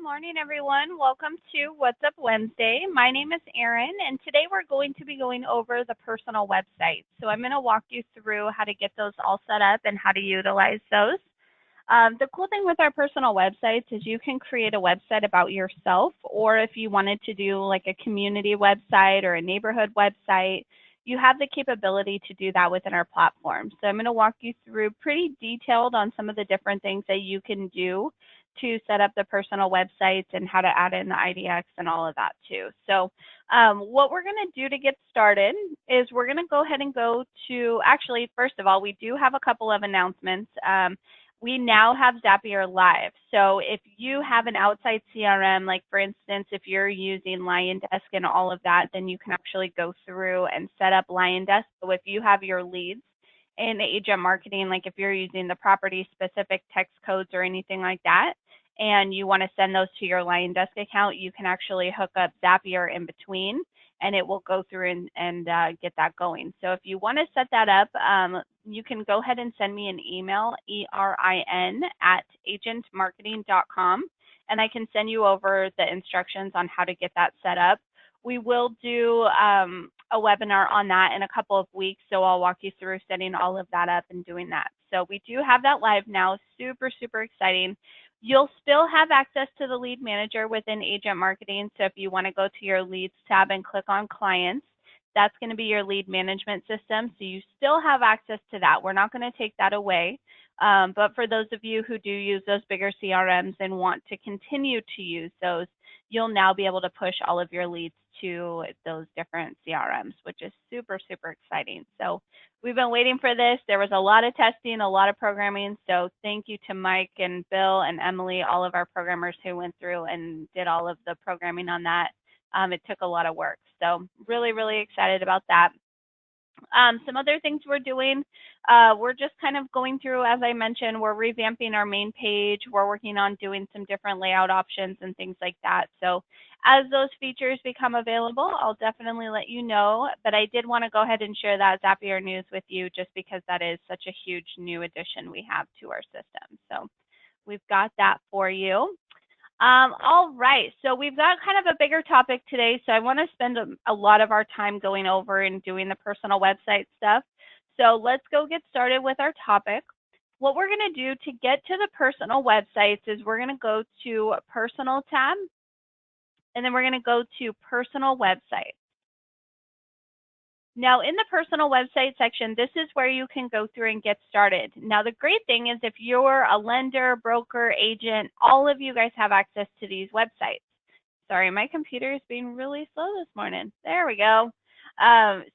morning, everyone. Welcome to What's Up Wednesday. My name is Erin, and today we're going to be going over the personal website. So I'm going to walk you through how to get those all set up and how to utilize those. The cool thing with our personal websites is you can create a website about yourself, or if you wanted to do like a community website or a neighborhood website, you have the capability to do that within our platform. So I'm going to walk you through pretty detailed on some of the different things that you can do to set up the personal websites and how to add in the IDX and all of that too. So what we're going to do to get started is we're going to go ahead and go to, actually, first of all, we do have a couple of announcements. We now have Zapier Live. So if you have an outside CRM, like for instance, if you're using LionDesk and all of that, then you can actually go through and set up LionDesk. So if you have your leads in agent marketing, like if you're using the property specific text codes or anything like that, and you want to send those to your LionDesk account, you can actually hook up Zapier in between and it will go through and get that going. So if you want to set that up, you can go ahead and send me an email, erin@agentmarketing.com, and I can send you over the instructions on how to get that set up. We will do a webinar on that in a couple of weeks, so I'll walk you through setting all of that up and doing that. So we do have that live now, super, super exciting. You'll still have access to the lead manager within agent marketing. So if you want to go to your leads tab and click on clients, that's going to be your lead management system. So you still have access to that. We're not going to take that away. But for those of you who do use those bigger CRMs and want to continue to use those, you'll now be able to push all of your leads to those different CRMs, which is super, super exciting. So we've been waiting for this. There was a lot of testing, a lot of programming. So thank you to Mike and Bill and Emily, all of our programmers who went through and did all of the programming on that. It took a lot of work. So really, really excited about that. Some other things we're doing, we're just kind of going through, as I mentioned, we're revamping our main page. We're working on doing some different layout options and things like that. So as those features become available, I'll definitely let you know. But I did want to go ahead and share that Zapier news with you just because that is such a huge new addition we have to our system. So we've got that for you. All right, so we've got kind of a bigger topic today, so I want to spend a lot of our time going over and doing the personal website stuff. So let's go get started with our topic. What we're going to do to get to the personal websites is we're going to go to Personal tab, and then we're going to go to Personal Websites. Now, in the personal website section, this is where you can go through and get started. Now, the great thing is if you're a lender, broker, agent, all of you guys have access to these websites. Sorry, my computer is being really slow this morning. There we go.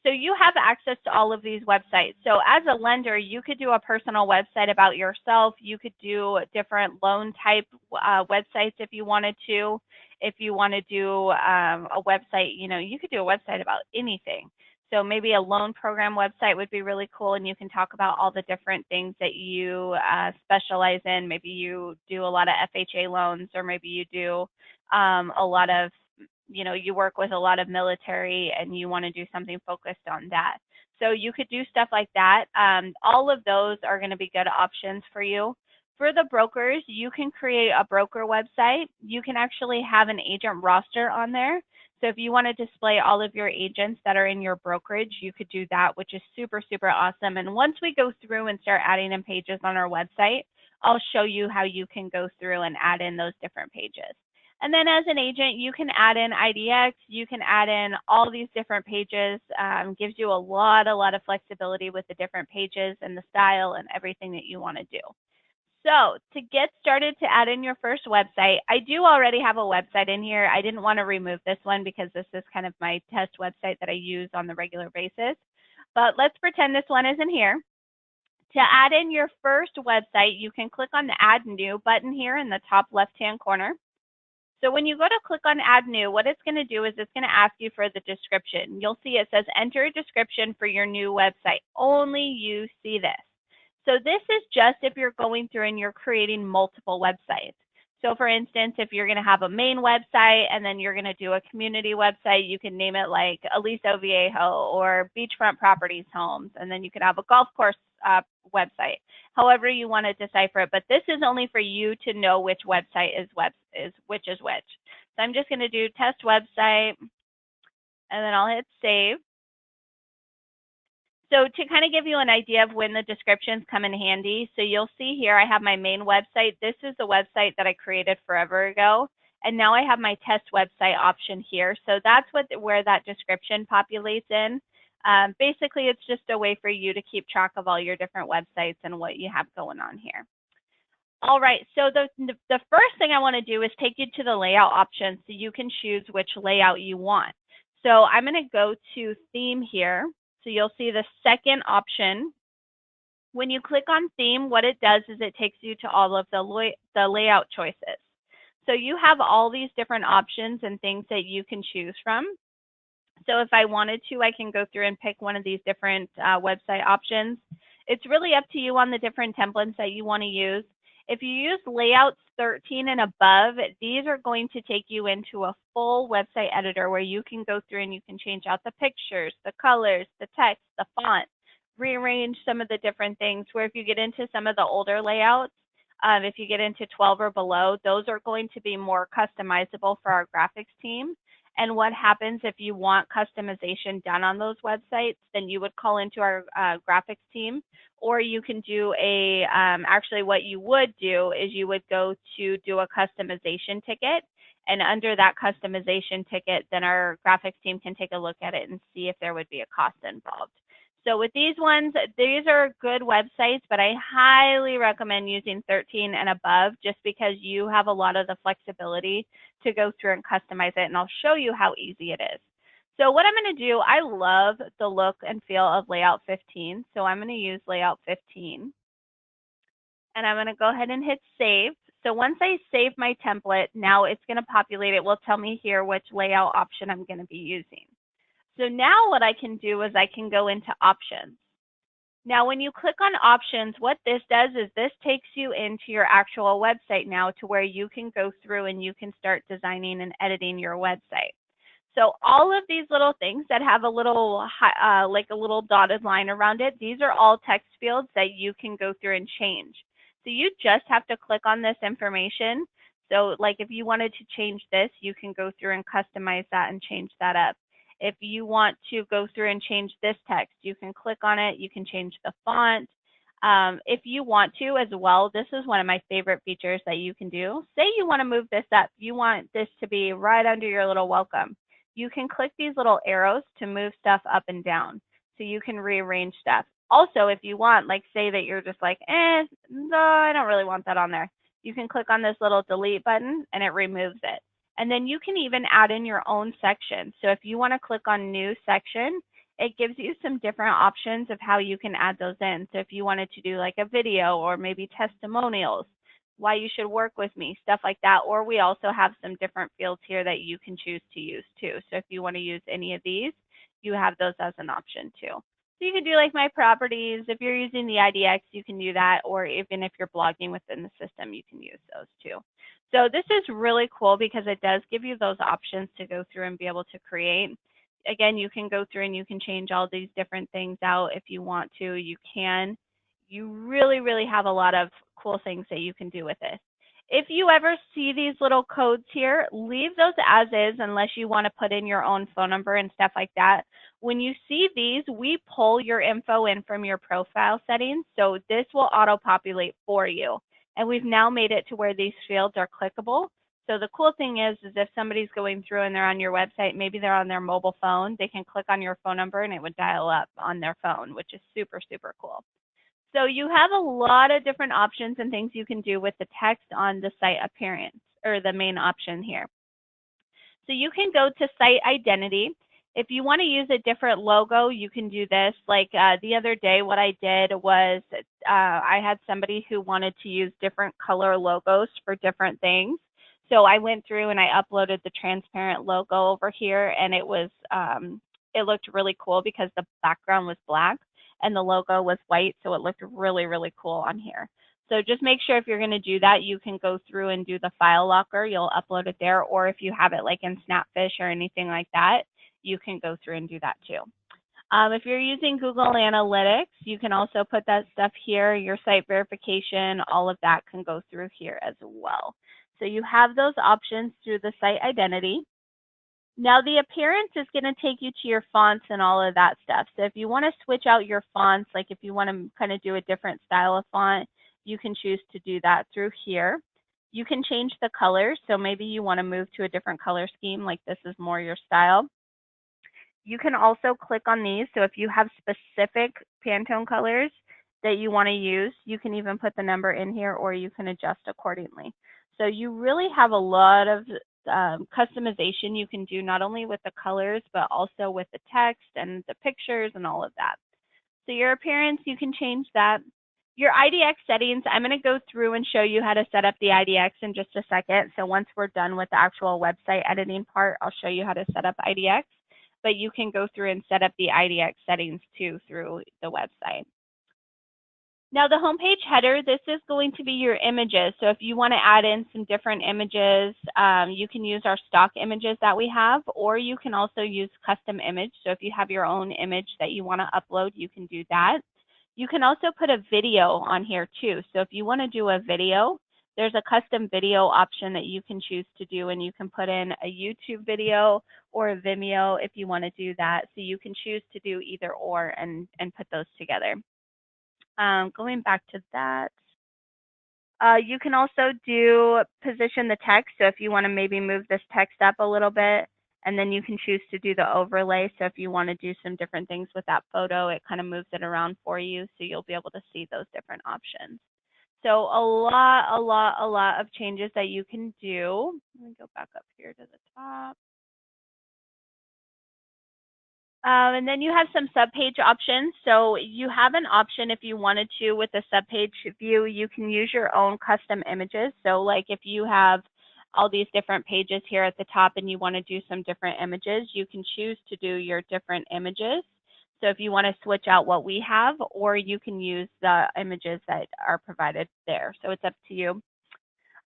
So you have access to all of these websites. So as a lender, you could do a personal website about yourself. You could do different loan type websites if you wanted to. If you want to do a website, you could do a website about anything. So maybe a loan program website would be really cool, and you can talk about all the different things that you specialize in. Maybe you do a lot of FHA loans, or maybe you do a lot of, you work with a lot of military and you want to do something focused on that. So you could do stuff like that. All of those are going to be good options for you. For the brokers, you can create a broker website. You can actually have an agent roster on there. So if you want to display all of your agents that are in your brokerage, you could do that, which is super, super awesome. And once we go through and start adding in pages on our website, I'll show you how you can go through and add in those different pages. And then as an agent, you can add in IDX, you can add in all these different pages, gives you a lot of flexibility with the different pages and the style and everything that you want to do. So to get started to add in your first website, I do already have a website in here. I didn't want to remove this one because this is kind of my test website that I use on the regular basis. But let's pretend this one isn't here. To add in your first website, you can click on the Add New button here in the top left-hand corner. So when you go to click on Add New, what it's going to do is it's going to ask you for the description. You'll see it says enter a description for your new website. Only you see this. So this is just if you're going through and you're creating multiple websites. So for instance, if you're going to have a main website and then you're going to do a community website, you can name it like Aliso Viejo or Beachfront Properties Homes, and then you can have a golf course website, however you want to decipher it. But this is only for you to know which website is which. So I'm just going to do test website, and then I'll hit save. So to kind of give you an idea of when the descriptions come in handy, so you'll see here I have my main website. This is the website that I created forever ago. And now I have my test website option here. So that's where that description populates in. Basically, it's just a way for you to keep track of all your different websites and what you have going on here. All right, so the first thing I want to do is take you to the layout option so you can choose which layout you want. So I'm going to go to theme here. So you'll see the second option. When you click on theme, what it does is it takes you to all of the layout choices. So you have all these different options and things that you can choose from. So if I wanted to, I can go through and pick one of these different website options. It's really up to you on the different templates that you want to use. If you use layouts 13 and above, these are going to take you into a full website editor where you can go through and you can change out the pictures, the colors, the text, the font, rearrange some of the different things. Where if you get into some of the older layouts, if you get into 12 or below, those are going to be more customizable for our graphics team. And what happens if you want customization done on those websites, then you would call into our graphics team, or you can do actually what you would do is you would go to do a customization ticket. And under that customization ticket, then our graphics team can take a look at it and see if there would be a cost involved. So with these ones, these are good websites, but I highly recommend using 13 and above just because you have a lot of the flexibility to go through and customize it, and I'll show you how easy it is. So what I'm going to do, I love the look and feel of layout 15, so I'm going to use layout 15. And I'm going to go ahead and hit save. So once I save my template, now it's going to populate. It will tell me here which layout option I'm going to be using. So now what I can do is I can go into options. Now, when you click on options, what this does is this takes you into your actual website now to where you can go through and you can start designing and editing your website. So all of these little things that have a little, like a little dotted line around it, these are all text fields that you can go through and change. So you just have to click on this information. So like if you wanted to change this, you can go through and customize that and change that up. If you want to go through and change this text, you can click on it. You can change the font. If you want to as well, this is one of my favorite features that you can do. Say you want to move this up. You want this to be right under your little welcome. You can click these little arrows to move stuff up and down. So you can rearrange stuff. Also, if you want, like say that you're just like, no, I don't really want that on there. You can click on this little delete button and it removes it. And then you can even add in your own section. So if you want to click on new section, it gives you some different options of how you can add those in. So if you wanted to do like a video or maybe testimonials, why you should work with me, stuff like that. Or we also have some different fields here that you can choose to use too. So if you want to use any of these, you have those as an option too. So you can do like my properties. If you're using the IDX, you can do that. Or even if you're blogging within the system, you can use those too. So this is really cool because it does give you those options to go through and be able to create. Again, you can go through and you can change all these different things out if you want to. You can. You really, really have a lot of cool things that you can do with this. If you ever see these little codes here, leave those as is unless you want to put in your own phone number and stuff like that. When you see these, we pull your info in from your profile settings. So this will auto-populate for you. And we've now made it to where these fields are clickable. So the cool thing is if somebody's going through and they're on your website, maybe they're on their mobile phone, they can click on your phone number and it would dial up on their phone, which is super, super cool. So you have a lot of different options and things you can do with the text on the site appearance, or the main option here. So you can go to site identity. If you want to use a different logo, you can do this. Like the other day, what I did was I had somebody who wanted to use different color logos for different things. So I went through and I uploaded the transparent logo over here, and it was it looked really cool because the background was black and the logo was white, so it looked really, really cool on here. So just make sure if you're going to do that, you can go through and do the file locker. You'll upload it there, or if you have it like in Snapfish or anything like that, you can go through and do that too. If you're using Google Analytics, you can also put that stuff here. Your site verification, all of that can go through here as well. So you have those options through the site identity. Now the appearance is going to take you to your fonts and all of that stuff. So if you want to switch out your fonts, like if you want to kind of do a different style of font, you can choose to do that through here. You can change the colors. So maybe you want to move to a different color scheme, like this is more your style. You can also click on these. So if you have specific Pantone colors that you want to use, you can even put the number in here, or you can adjust accordingly. So you really have a lot of customization you can do, not only with the colors, but also with the text and the pictures and all of that. So your appearance, you can change that. Your IDX settings, I'm going to go through and show you how to set up the IDX in just a second. So once we're done with the actual website editing part, I'll show you how to set up IDX. But you can go through and set up the IDX settings too through the website. Now the homepage header, this is going to be your images. So if you want to add in some different images, you can use our stock images that we have, or you can also use custom image. So if you have your own image that you want to upload, you can do that. You can also put a video on here too. So if you want to do a video, there's a custom video option that you can choose to do, and you can put in a YouTube video or a Vimeo if you want to do that. So you can choose to do either or and put those together. Going back to that, you can also do position the text. So if you want to maybe move this text up a little bit, and then you can choose to do the overlay. So if you want to do some different things with that photo, it kind of moves it around for you. So you'll be able to see those different options. So a lot of changes that you can do. Let me go back up here to the top. And then you have some subpage options. So you have an option if you wanted to with the subpage view, you can use your own custom images. So like if you have all these different pages here at the top and you want to do some different images, you can choose to do your different images. So if you want to switch out what we have, or you can use the images that are provided there. So it's up to you.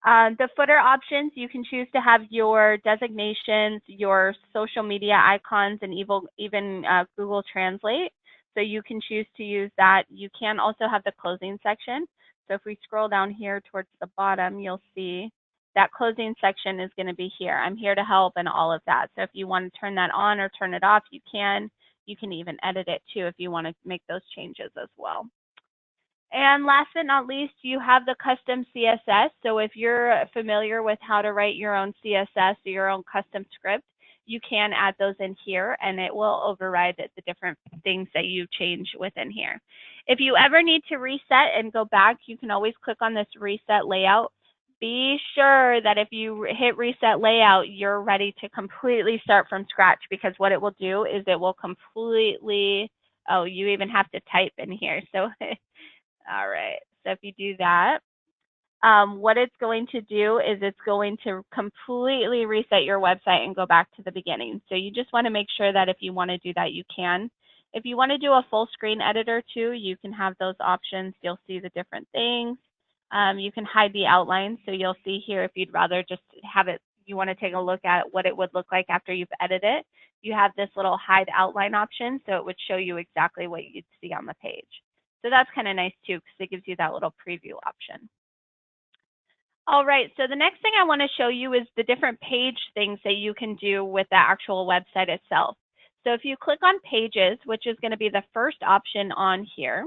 The footer options, you can choose to have your designations, your social media icons, and even Google Translate. So you can choose to use that. You can also have the closing section. So if we scroll down here towards the bottom, you'll see that closing section is going to be here. I'm here to help and all of that. So if you want to turn that on or turn it off, you can. You can even edit it too if you want to make those changes as well. And last but not least, you have the custom CSS. So if you're familiar with how to write your own CSS or your own custom script, you can add those in here, and it will override the different things that you change within here. If you ever need to reset and go back, you can always click on this reset layout. Be sure that if you hit reset layout, you're ready to completely start from scratch, because what it will do is it will completely, oh, you even have to type in here. So all right, so if you do that, what it's going to do is it's going to completely reset your website and go back to the beginning. So you just want to make sure that if you want to do that, you can. If you want to do a full screen editor too, you can have those options. You'll see the different things. You can hide the outline. So you'll see here if you'd rather just have it, you want to take a look at what it would look like after you've edited it, you have this little hide outline option. So it would show you exactly what you'd see on the page. So that's kind of nice too, because it gives you that little preview option. All right, so the next thing I want to show you is the different page things that you can do with the actual website itself. So if you click on pages, which is going to be the first option on here,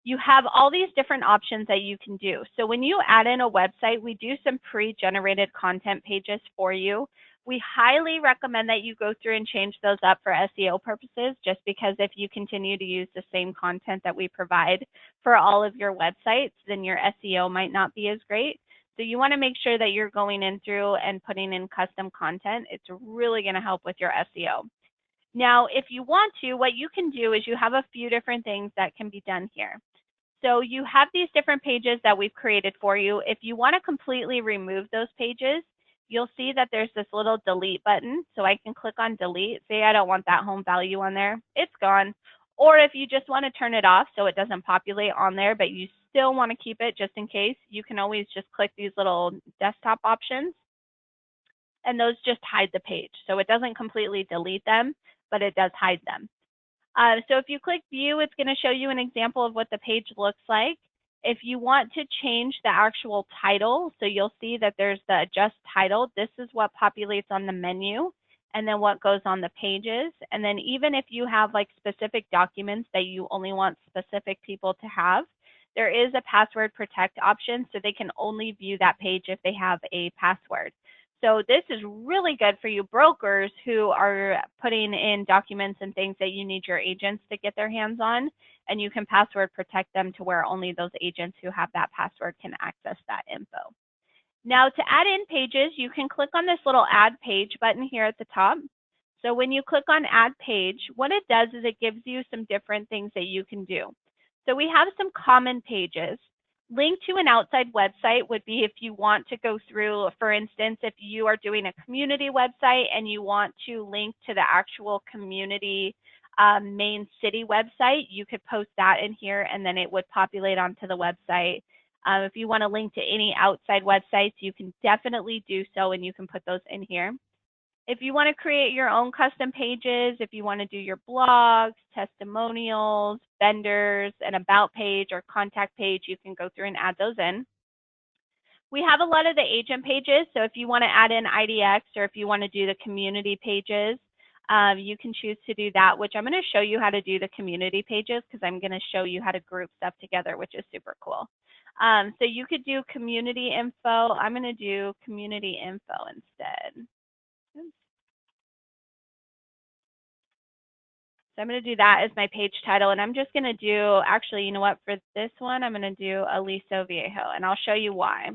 you have all these different options that you can do. So when you add in a website, we do some pre-generated content pages for you. We highly recommend that you go through and change those up for SEO purposes, just because if you continue to use the same content that we provide for all of your websites, then your SEO might not be as great. So you want to make sure that you're going in through and putting in custom content. It's really going to help with your SEO. Now, if you want to, what you can do is you have a few different things that can be done here. So you have these different pages that we've created for you. If you want to completely remove those pages, you'll see that there's this little delete button. So I can click on delete, say I don't want that home value on there, it's gone. Or if you just want to turn it off so it doesn't populate on there, but you still want to keep it just in case, you can always just click these little desktop options, and those just hide the page. So it doesn't completely delete them, but it does hide them. So if you click view, it's going to show you an example of what the page looks like. If you want to change the actual title, so you'll see that there's the adjust title. This is what populates on the menu, and then what goes on the pages. And then even if you have like specific documents that you only want specific people to have, there is a password protect option, so they can only view that page if they have a password. So this is really good for you brokers who are putting in documents and things that you need your agents to get their hands on, and you can password protect them to where only those agents who have that password can access that info. Now to add in pages, you can click on this little add page button here at the top. So when you click on add page, what it does is it gives you some different things that you can do. So we have some common pages. Link to an outside website would be if you want to go through, for instance, if you are doing a community website and you want to link to the actual community main city website, you could post that in here and then it would populate onto the website. If you want to link to any outside websites, you can definitely do so and you can put those in here. If you want to create your own custom pages, if you want to do your blogs, testimonials, vendors, an about page or contact page, you can go through and add those in. We have a lot of the agent pages, so if you want to add in IDX or if you want to do the community pages, you can choose to do that, which I'm going to show you how to do the community pages because I'm going to show you how to group stuff together, which is super cool. So you could do community info. I'm going to do community info instead. So I'm going to do that as my page title, and I'm just going to do, actually, you know what, for this one, I'm going to do Aliso Viejo, and I'll show you why.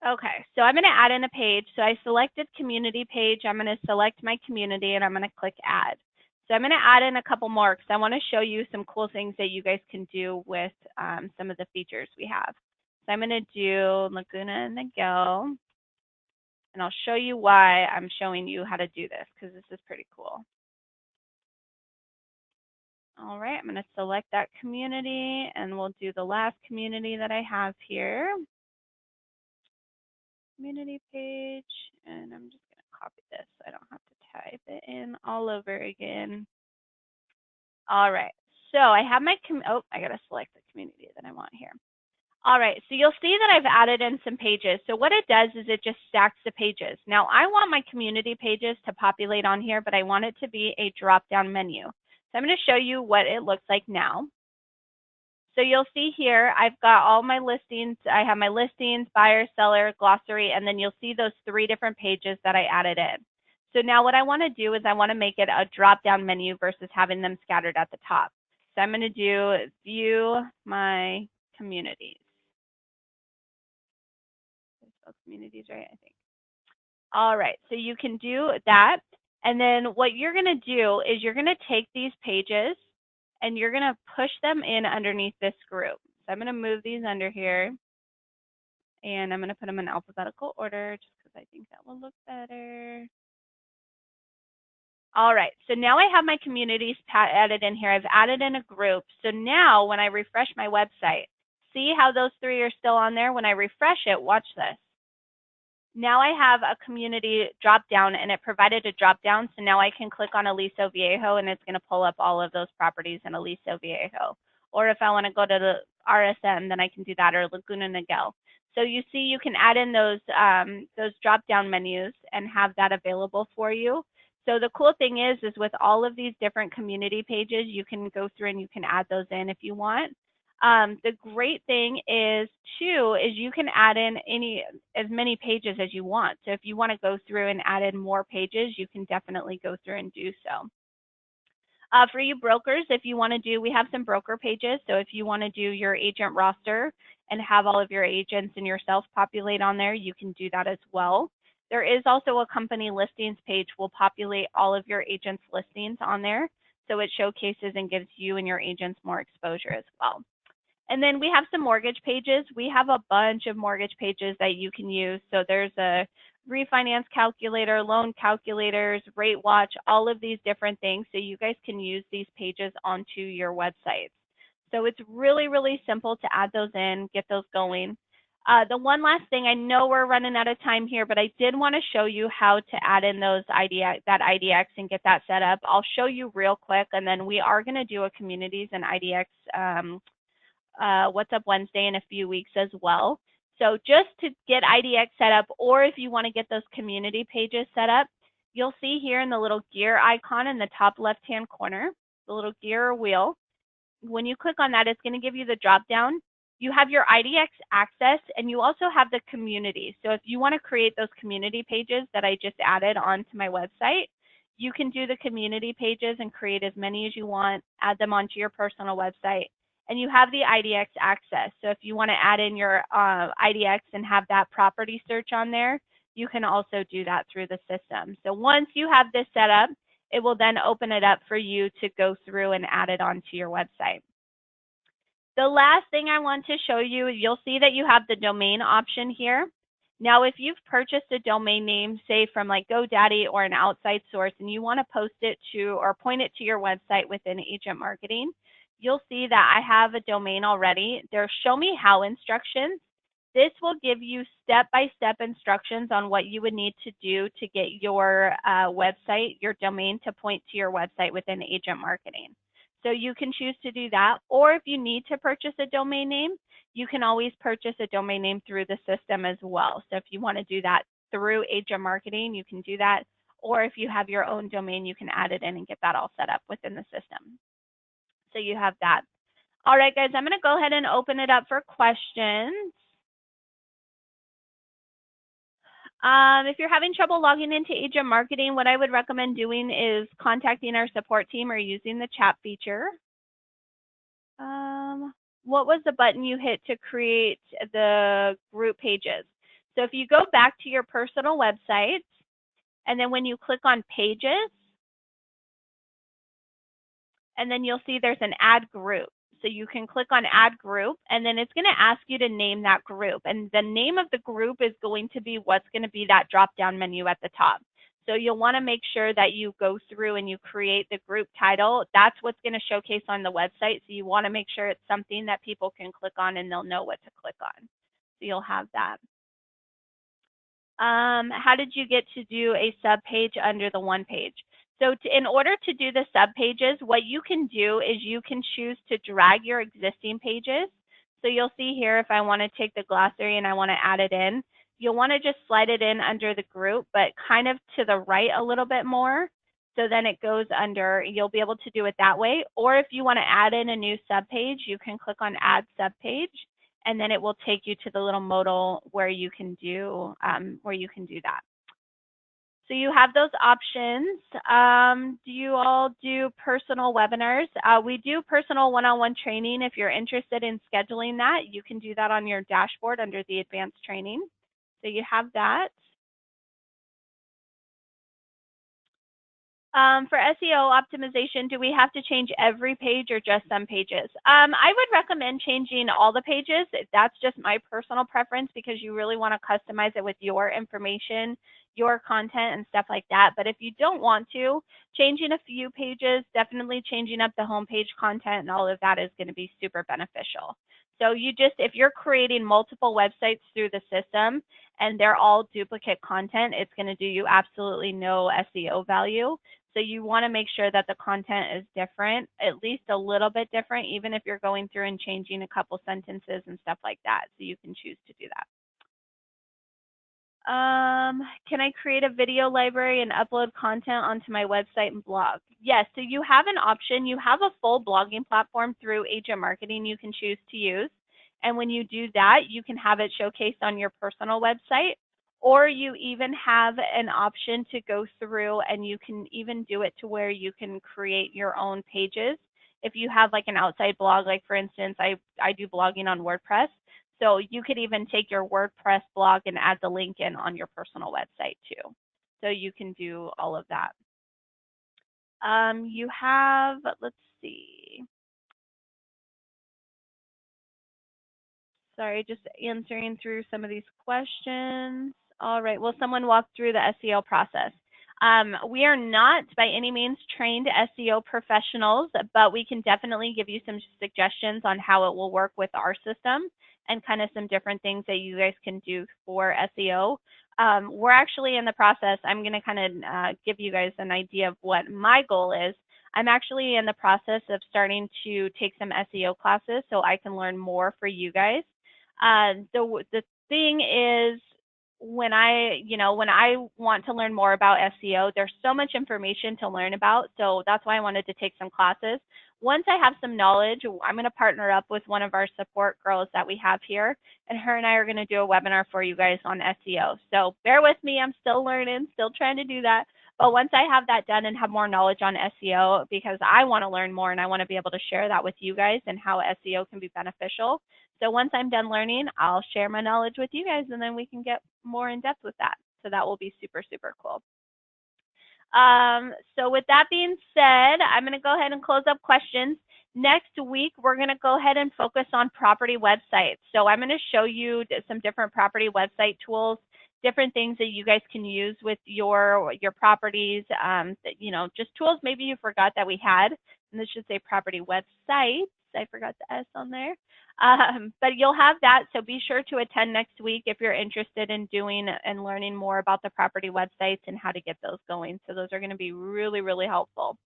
Okay, so I'm going to add in a page. So I selected community page. I'm going to select my community, and I'm going to click add. So I'm going to add in a couple more because I want to show you some cool things that you guys can do with some of the features we have. So I'm going to do Laguna Niguel. And I'll show you why I'm showing you how to do this because this is pretty cool. All right, I'm going to select that community and we'll do the last community that I have here. Community page, and I'm just going to copy this so I don't have to type it in all over again. All right, so I have my, I got to select the community that I want here. All right, so you'll see that I've added in some pages. So what it does is it just stacks the pages. Now I want my community pages to populate on here, but I want it to be a drop-down menu. So I'm going to show you what it looks like now. So you'll see here, I've got all my listings. I have my listings, buyer, seller, glossary, and then you'll see those 3 different pages that I added in. So now what I want to do is I want to make it a drop-down menu versus having them scattered at the top. So I'm going to do view my communities. Communities, right? I think. All right, so you can do that. And then what you're going to do is you're going to take these pages and you're going to push them in underneath this group. So I'm going to move these under here and I'm going to put them in alphabetical order just because I think that will look better. All right, so now I have my communities added in here. I've added in a group. So now when I refresh my website, see how those 3 are still on there? When I refresh it, watch this. Now I have a community drop down and it provided a drop down. So now I can click on Aliso Viejo and it's going to pull up all of those properties in Aliso Viejo. Or if I want to go to the RSM, then I can do that, or Laguna Niguel. So you see you can add in those drop down menus and have that available for you. So the cool thing is with all of these different community pages, you can go through and you can add those in if you want. The great thing is too, is you can add in as many pages as you want. So if you want to go through and add in more pages, you can definitely go through and do so. For you brokers, if you want to do, we have some broker pages. So if you want to do your agent roster and have all of your agents and yourself populate on there, you can do that as well. There is also a company listings page. We'll populate all of your agents' listings on there. So it showcases and gives you and your agents more exposure as well. And then we have some mortgage pages. We have a bunch of mortgage pages that you can use. So there's a refinance calculator, loan calculators, rate watch, all of these different things so you guys can use these pages onto your websites. So it's really, really simple to add those in, get those going. The one last thing, I know we're running out of time here, but I did want to show you how to add in those that IDX and get that set up. I'll show you real quick, and then we are going to do a communities and IDX What's Up Wednesday in a few weeks as well. So just to get IDX set up, or if you want to get those community pages set up, you'll see here in the little gear icon in the top left-hand corner, the little gear or wheel. When you click on that, it's going to give you the drop down. You have your IDX access, and you also have the community. So if you want to create those community pages that I just added onto my website, you can do the community pages and create as many as you want, add them onto your personal website. And you have the IDX access. So if you want to add in your IDX and have that property search on there, you can also do that through the system. So once you have this set up, it will then open it up for you to go through and add it onto your website. The last thing I want to show you, you'll see that you have the domain option here. Now, if you've purchased a domain name, say from like GoDaddy or an outside source, and you want to post it to or point it to your website within Agent Marketing, you'll see that I have a domain already. There's Show Me How instructions. This will give you step-by-step instructions on what you would need to do to get your website, your domain to point to your website within Agent Marketing. So you can choose to do that, or if you need to purchase a domain name, you can always purchase a domain name through the system as well. So if you want to do that through Agent Marketing, you can do that, or if you have your own domain, you can add it in and get that all set up within the system. So you have that. All right, guys, I'm going to go ahead and open it up for questions. If you're having trouble logging into Agent Marketing, what I would recommend doing is contacting our support team or using the chat feature. What was the button you hit to create the group pages? So if you go back to your personal website, and then when you click on pages, and then you'll see there's an add group. So you can click on add group, and then it's going to ask you to name that group. And the name of the group is going to be what's going to be that drop-down menu at the top. So you'll want to make sure that you go through and you create the group title. That's what's going to showcase on the website. So you want to make sure it's something that people can click on and they'll know what to click on. So you'll have that. How did you get to do a sub page under the one page? So in order to do the sub pages, what you can do is you can choose to drag your existing pages. So you'll see here, if I want to take the glossary and I want to add it in, you'll want to just slide it in under the group, but kind of to the right a little bit more. So then it goes under, you'll be able to do it that way. Or if you want to add in a new sub page, you can click on add sub page, and then it will take you to the little modal where you can do that. So you have those options. Do you all do personal webinars? We do personal one-on-one training. If you're interested in scheduling that, you can do that on your dashboard under the advanced training. So you have that. For SEO optimization, do we have to change every page or just some pages? I would recommend changing all the pages. That's just my personal preference because you really want to customize it with your information, your content, and stuff like that. But if you don't want to, changing a few pages, definitely changing up the homepage content and all of that is going to be super beneficial. So you just, if you're creating multiple websites through the system and they're all duplicate content, it's going to do you absolutely no SEO value. So you want to make sure that the content is different, at least a little bit different, even if you're going through and changing a couple sentences and stuff like that. So you can choose to do that. Can I create a video library and upload content onto my website and blog? Yes, so you have an option. You have a full blogging platform through Agent Marketing you can choose to use. And when you do that, you can have it showcased on your personal website, or you even have an option to go through and you can even do it to where you can create your own pages. If you have like an outside blog, like for instance, I do blogging on WordPress. So you could even take your WordPress blog and add the link in on your personal website too. So you can do all of that. You have, let's see. Sorry, just answering through some of these questions. All right, will someone walk through the SEO process? We are not by any means trained SEO professionals, but we can definitely give you some suggestions on how it will work with our system and kind of some different things that you guys can do for SEO. We're actually in the process. I'm going to kind of give you guys an idea of what my goal is. I'm actually in the process of starting to take some SEO classes so I can learn more for you guys. The thing is, when I want to learn more about SEO, there's so much information to learn about. So that's why I wanted to take some classes. Once I have some knowledge, I'm going to partner up with one of our support girls that we have here, and her and I are going to do a webinar for you guys on SEO. So bear with me. I'm still learning, still trying to do that. But once I have that done and have more knowledge on SEO, because I want to learn more and I want to be able to share that with you guys and how SEO can be beneficial. So once I'm done learning, I'll share my knowledge with you guys and then we can get more in depth with that. So that will be super, super cool. So with that being said, I'm going to go ahead and close up questions. Next week, we're going to go ahead and focus on property websites. So I'm going to show you some different property website tools, different things that you guys can use with your properties, just tools maybe you forgot that we had. And this should say property websites. I forgot the S on there. But you'll have that, so be sure to attend next week if you're interested in doing and learning more about the property websites and how to get those going. So those are going to be really, really helpful.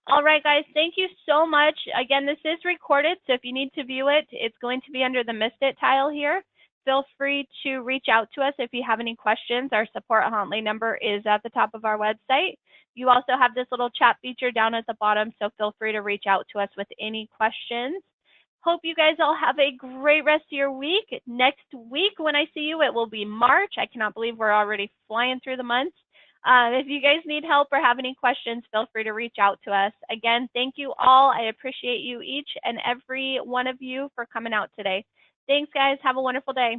All right, guys, thank you so much. Again, this is recorded, so if you need to view it, it's going to be under the Missed It tile here. Feel free to reach out to us if you have any questions. Our support hotline number is at the top of our website. You also have this little chat feature down at the bottom, so feel free to reach out to us with any questions. Hope you guys all have a great rest of your week. Next week when I see you, it will be March. I cannot believe we're already flying through the months. If you guys need help or have any questions, feel free to reach out to us. Again, thank you all. I appreciate you each and every one of you for coming out today. Thanks, guys. Have a wonderful day.